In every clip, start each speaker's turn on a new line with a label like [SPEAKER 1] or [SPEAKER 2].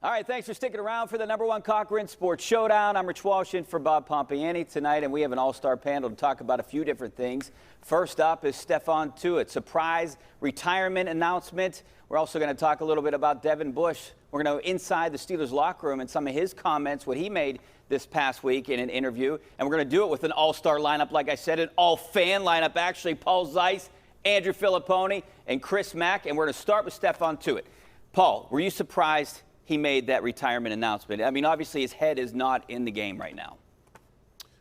[SPEAKER 1] All right, thanks for sticking around for the #1 Cochran Sports Showdown. I'm Rich Walsh in for Bob Pompiani tonight, and we have an all-star panel to talk about a few different things. First up is Stephon Tuitt, surprise retirement announcement. We're also going to talk a little bit about Devin Bush. We're going to go inside the Steelers locker room and some of his comments, what he made this past week in an interview. And we're going to do it with an all-star lineup, like I said, an all-fan lineup, actually. Paul Zeise, Andrew Fillipponi, and Chris Mack. And we're going to start with Stephon Tuitt. Paul, were you surprised he made that retirement announcement? I mean, obviously his head is not in the game right now.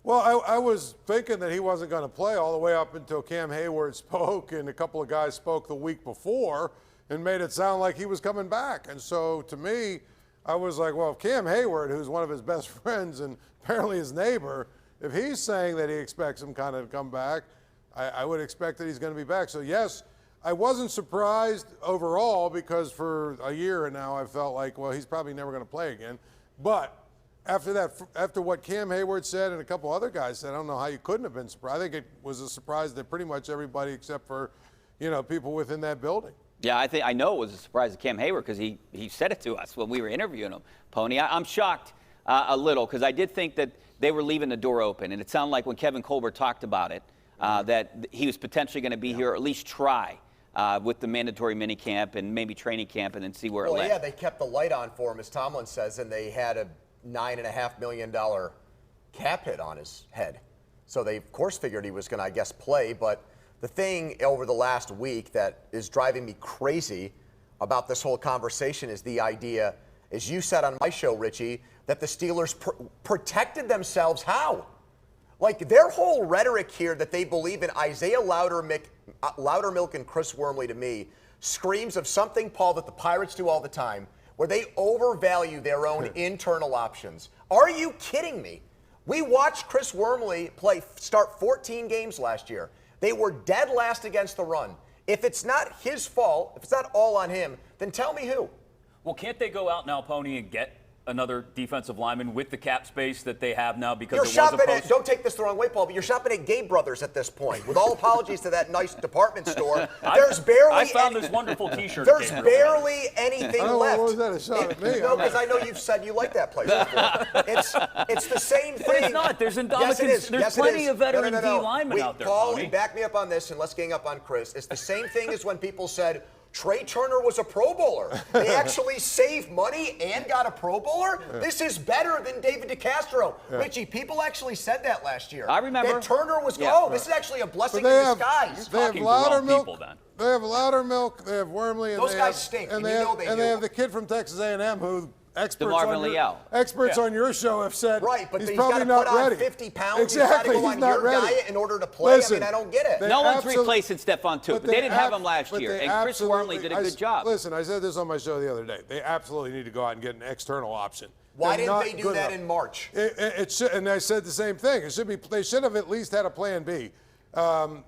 [SPEAKER 2] Well, I was thinking that he wasn't going to play all the way up until Cam Hayward spoke, and a couple of guys spoke the week before and made it sound like he was coming back. And so to me, I was like, well, if Cam Hayward, who's one of his best friends and apparently his neighbor, if he's saying that he expects him kind of to come back, I would expect that he's going to be back. So yes, I wasn't surprised overall, because for a year now I felt like, well, he's probably never going to play again. But after that, after what Cam Hayward said and a couple other guys said, I don't know how you couldn't have been surprised. I think it was a surprise that pretty much everybody except for, people within that building.
[SPEAKER 1] Yeah, I know it was a surprise to Cam Hayward, because he said it to us when we were interviewing him, Pony. I'm shocked a little, because I did think that they were leaving the door open. And it sounded like when Kevin Colbert talked about it, that he was potentially going to be here, or at least try. With the mandatory minicamp and maybe training camp, and then see where it led.
[SPEAKER 3] Yeah, they kept the light on for him, as Tomlin says, and they had a $9.5 million cap hit on his head. So they, of course, figured he was going to, I guess, play. But the thing over the last week that is driving me crazy about this whole conversation is the idea, as you said on my show, Richie, that the Steelers protected themselves. How? Like, their whole rhetoric here that they believe in Isaiah Loudermilk and Chris Wormley, to me, screams of something, Paul, that the Pirates do all the time, where they overvalue their own internal options. Are you kidding me? We watched Chris Wormley start 14 games last year. They were dead last against the run. If it's not his fault, if it's not all on him, then tell me who.
[SPEAKER 4] Well, can't they go out now, Pony, and get another defensive lineman with the cap space that they have now, because
[SPEAKER 3] you're
[SPEAKER 4] there was a
[SPEAKER 3] shopping at, don't take this the wrong way, Paul, but you're shopping at Gay Brothers at this point. With all apologies to that nice department store, there's barely
[SPEAKER 4] I found this wonderful T-shirt.
[SPEAKER 3] There's barely anything left.
[SPEAKER 2] What was that, a shot at me?
[SPEAKER 3] No, because I know you've said you like that place before. It's the same thing.
[SPEAKER 4] But it's not. There's There's plenty of veteran D linemen out there,
[SPEAKER 3] Paul,
[SPEAKER 4] Pony.
[SPEAKER 3] back me up on this, and let's gang up on Chris. It's the same thing as when people said Trey Turner was a Pro Bowler. They actually saved money and got a Pro Bowler? Yeah. This is better than David DeCastro. Yeah. Richie, people actually said that last year.
[SPEAKER 1] I remember.
[SPEAKER 3] That Turner was, this is actually a blessing in disguise.
[SPEAKER 2] They have Loudermilk. They have Loudermilk. They have Wormley. And
[SPEAKER 3] those guys stink, and they
[SPEAKER 2] have the kid from Texas A&M who experts on your show have said
[SPEAKER 3] but
[SPEAKER 2] he's
[SPEAKER 3] he's
[SPEAKER 2] probably
[SPEAKER 3] not ready.
[SPEAKER 2] 50
[SPEAKER 3] pounds.
[SPEAKER 2] Exactly,
[SPEAKER 3] he's
[SPEAKER 2] not ready.
[SPEAKER 3] Diet in order to play.
[SPEAKER 2] Listen,
[SPEAKER 3] I don't get it.
[SPEAKER 1] No one's replacing Stephon Tuitt, but they didn't have him last year, and Chris Wormley did a good job.
[SPEAKER 2] Listen, I said this on my show the other day. They absolutely need to go out and get an external option.
[SPEAKER 3] Why didn't they do that in March?
[SPEAKER 2] It should, and I said the same thing. It should be. They should have at least had a plan B,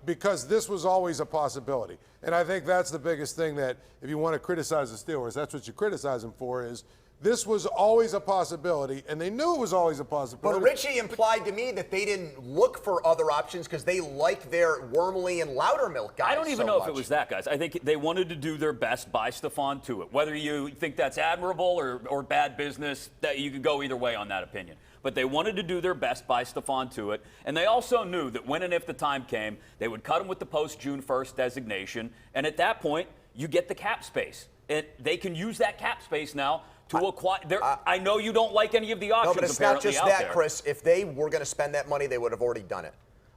[SPEAKER 2] because this was always a possibility. And I think that's the biggest thing, that if you want to criticize the Steelers, that's what you criticize them for, is this was always a possibility, and they knew it was always a possibility.
[SPEAKER 3] But Richie implied to me that they didn't look for other options because they liked their Wormley and Loudermilk guys.
[SPEAKER 4] I don't even know if it was that, guys. I think they wanted to do their best by Stephon Tuitt. Whether you think that's admirable or bad business, that you could go either way on that opinion. But they wanted to do their best by Stephon Tuitt, and they also knew that when and if the time came, they would cut him with the post-June 1st designation, and at that point, you get the cap space. They can use that cap space now to acquire. I know you don't like any of the options.
[SPEAKER 3] No, but it's not just that, Chris. If they were going to spend that money, they would have already done it.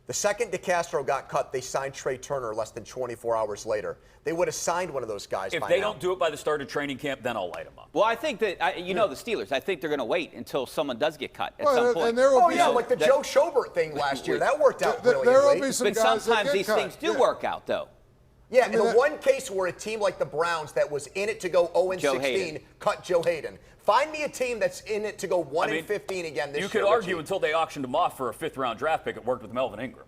[SPEAKER 3] The second DeCastro got cut, they signed Trey Turner less than 24 hours later. They would have signed one of those guys.
[SPEAKER 4] If they don't do it by the start of training camp, then I'll light them up.
[SPEAKER 1] Well, I think that the Steelers. I think they're going to wait until someone does get cut at some point.
[SPEAKER 3] And like the Joe Schobert thing last year, that worked out brilliantly.
[SPEAKER 2] There will be some
[SPEAKER 1] but
[SPEAKER 2] guys
[SPEAKER 1] sometimes these things do work out, though.
[SPEAKER 3] Yeah, in the one case where a team like the Browns that was in it to go 0-16 cut Joe Hayden. Find me a team that's in it to go 1-15 again this year.
[SPEAKER 4] You could argue until they auctioned him off for a 5th-round draft pick, it worked with Melvin Ingram.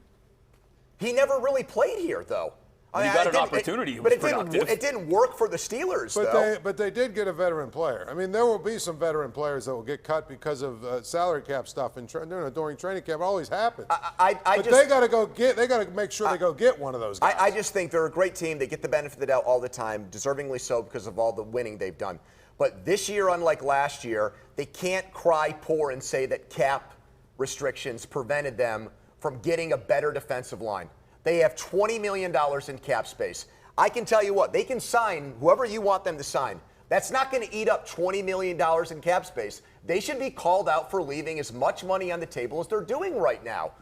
[SPEAKER 3] He never really played here, though.
[SPEAKER 4] When he got an opportunity, he was productive.
[SPEAKER 3] It didn't work for the Steelers, though.
[SPEAKER 2] But they did get a veteran player. I mean, there will be some veteran players that will get cut because of salary cap stuff during training camp. It always happens. They got to make sure they go get one of those guys.
[SPEAKER 3] I just think they're a great team. They get the benefit of the doubt all the time, deservingly so because of all the winning they've done. But this year, unlike last year, they can't cry poor and say that cap restrictions prevented them from getting a better defensive line. They have $20 million in cap space. I can tell you what, they can sign whoever you want them to sign. That's not going to eat up $20 million in cap space. They should be called out for leaving as much money on the table as they're doing right now.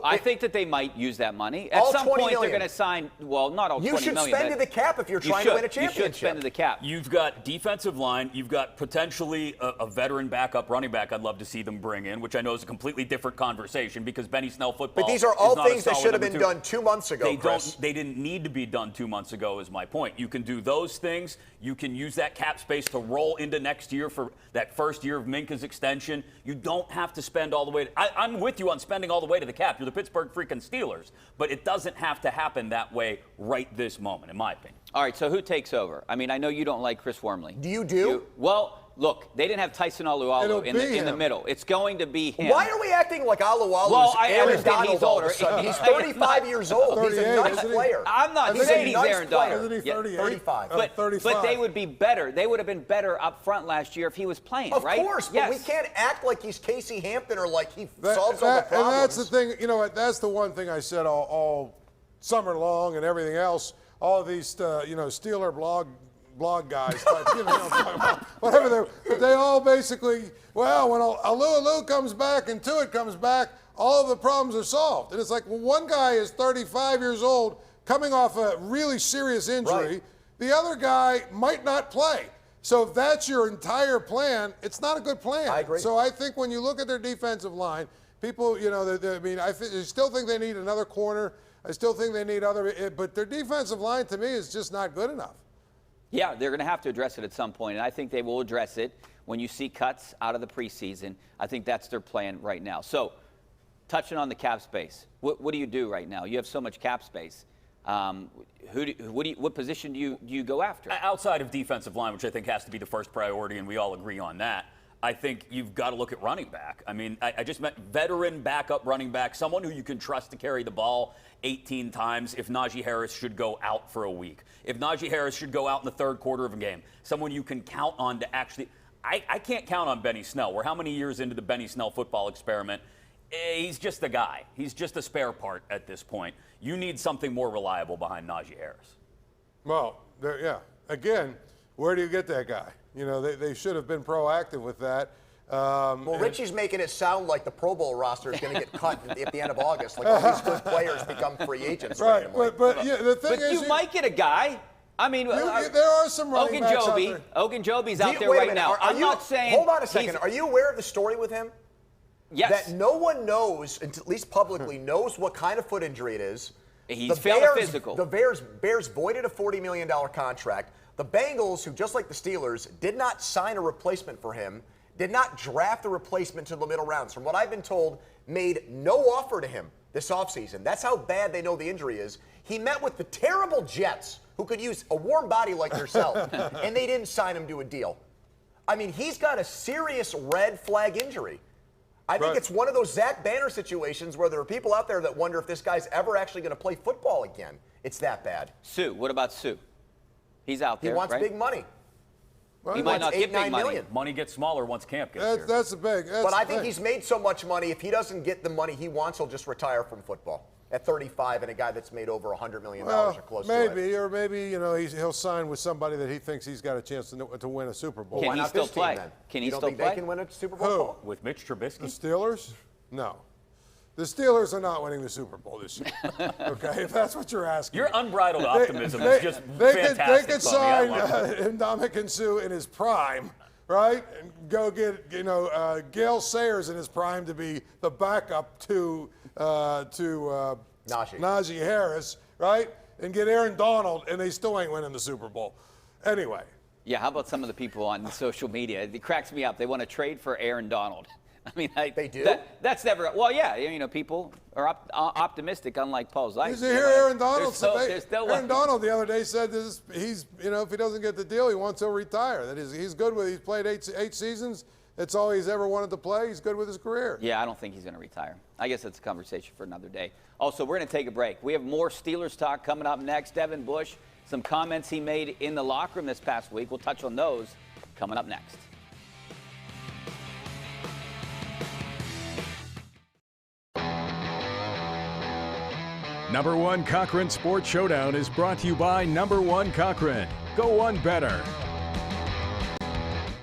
[SPEAKER 1] I think that they might use that money. At some point, they're going to sign, well, not all 20 million.
[SPEAKER 3] You should spend to the cap if you're trying to win a championship.
[SPEAKER 1] You should spend to the cap.
[SPEAKER 4] You've got defensive line. You've got potentially a veteran backup running back I'd love to see them bring in, which I know is a completely different conversation because Benny Snell football.
[SPEAKER 3] But these are all things that should have been done 2 months ago, Chris.
[SPEAKER 4] They didn't need to be done 2 months ago is my point. You can do those things. You can use that cap space to roll into next year for that first year of Minka's extension. You don't have to spend all the way. I'm with you on spending all the way to the cap. You're the Pittsburgh freaking Steelers, but it doesn't have to happen that way right this moment, in my opinion.
[SPEAKER 1] All right, so who takes over? I mean, I know you don't like Chris Wormley.
[SPEAKER 3] Do you?
[SPEAKER 1] Well, look, they didn't have Tyson Alualu in the middle. It's going to be him.
[SPEAKER 3] Why are we acting like Alualu's Aaron Donald?
[SPEAKER 1] He's older.
[SPEAKER 3] He's 35 years old. He's a nice player.
[SPEAKER 1] I'm not saying he's Aaron Donald.
[SPEAKER 2] Isn't he 38?
[SPEAKER 3] 35.
[SPEAKER 1] But they would be better. They would have been better up front last year if he was playing, right?
[SPEAKER 3] Of course, but we can't act like he's Casey Hampton or like he solves all the problems.
[SPEAKER 2] And that's the thing, you know what, that's the one thing I said all summer long and everything else. All of these, Steeler blog guys, type, whatever they all basically, well, when Alualu comes back and Tuitt comes back, all of the problems are solved. And it's like, well, one guy is 35 years old, coming off a really serious injury.
[SPEAKER 3] Right.
[SPEAKER 2] The other guy might not play. So if that's your entire plan, it's not a good plan.
[SPEAKER 3] I agree.
[SPEAKER 2] So I think when you look at their defensive line, people, I still think they need another corner. I still think they need but their defensive line to me is just not good enough.
[SPEAKER 1] Yeah, they're going to have to address it at some point, and I think they will address it when you see cuts out of the preseason. I think that's their plan right now. So, touching on the cap space, what do you do right now? You have so much cap space. What position do you go after?
[SPEAKER 4] Outside of defensive line, which I think has to be the first priority, and we all agree on that, I think you've got to look at running back. I mean, I just meant veteran backup running back, someone who you can trust to carry the ball 18 times if Najee Harris should go out for a week. If Najee Harris should go out in the third quarter of a game, someone you can count on to actually – I can't count on Benny Snell. We're how many years into the Benny Snell football experiment? He's just a guy. He's just a spare part at this point. You need something more reliable behind Najee Harris.
[SPEAKER 2] Well, yeah. Again, where do you get that guy? They should have been proactive with that.
[SPEAKER 3] Well, Richie's making it sound like the Pro Bowl roster is going to get cut at the end of August. Like all these good players become free agents.
[SPEAKER 2] Right, but yeah, the thing is,
[SPEAKER 1] you might get a guy. I mean,
[SPEAKER 2] there are some running backs out there.
[SPEAKER 1] Ogunjobi's out there right now. I'm not saying.
[SPEAKER 3] Hold on a second. Are you aware of the story with him?
[SPEAKER 1] Yes.
[SPEAKER 3] That no one knows, at least publicly, knows what kind of foot injury it is.
[SPEAKER 1] He's failed a physical.
[SPEAKER 3] The Bears voided a $40 million contract. The Bengals, who just like the Steelers, did not sign a replacement for him, did not draft a replacement to the middle rounds. From what I've been told, made no offer to him this offseason. That's how bad they know the injury is. He met with the terrible Jets, who could use a warm body like yourself, and they didn't sign him to a deal. I mean, he's got a serious red flag injury. I think it's one of those Zach Banner situations where there are people out there that wonder if this guy's ever actually going to play football again. It's that bad.
[SPEAKER 1] Sue, what about Sue? He's out there,
[SPEAKER 3] He wants big money.
[SPEAKER 1] Well, he might not get big money.
[SPEAKER 4] Money gets smaller once camp gets here.
[SPEAKER 2] That's the big.
[SPEAKER 3] But I think he's made so much money, if he doesn't get the money he wants, he'll just retire from football at 35, and a guy that's made over $100 million or close to it.
[SPEAKER 2] Or maybe he'll sign with somebody that he thinks he's got a chance to win a Super Bowl.
[SPEAKER 1] Can he still play?
[SPEAKER 3] Can he still play? You don't think they can win a Super Bowl?
[SPEAKER 2] Who?
[SPEAKER 4] With Mitch Trubisky?
[SPEAKER 2] The Steelers? No. The Steelers are not winning the Super Bowl this year. Okay, if that's what you're asking.
[SPEAKER 4] Your unbridled optimism is just fantastic.
[SPEAKER 2] They could sign Ndamukong Suh in his prime, right? And go get Gale Sayers in his prime to be the backup to Najee Harris, right? And get Aaron Donald, and they still ain't winning the Super Bowl. Anyway.
[SPEAKER 1] Yeah, how about some of the people on social media? It cracks me up. They want to trade for Aaron Donald. I mean,
[SPEAKER 3] they do?
[SPEAKER 1] That's never. Well, yeah, people are optimistic, unlike Paul Zeise.
[SPEAKER 2] Did you hear Aaron Donald?
[SPEAKER 1] Aaron
[SPEAKER 2] Donald the other day said he's if he doesn't get the deal, he wants to retire. That he's good with. He's played eight seasons. That's all he's ever wanted to play. He's good with his career.
[SPEAKER 1] Yeah, I don't think he's going to retire. I guess that's a conversation for another day. Also, we're going to take a break. We have more Steelers talk coming up next. Devin Bush, some comments he made in the locker room this past week. We'll touch on those coming up next.
[SPEAKER 5] Number One Cochran Sports Showdown is brought to you by Number One Cochran. Go one better.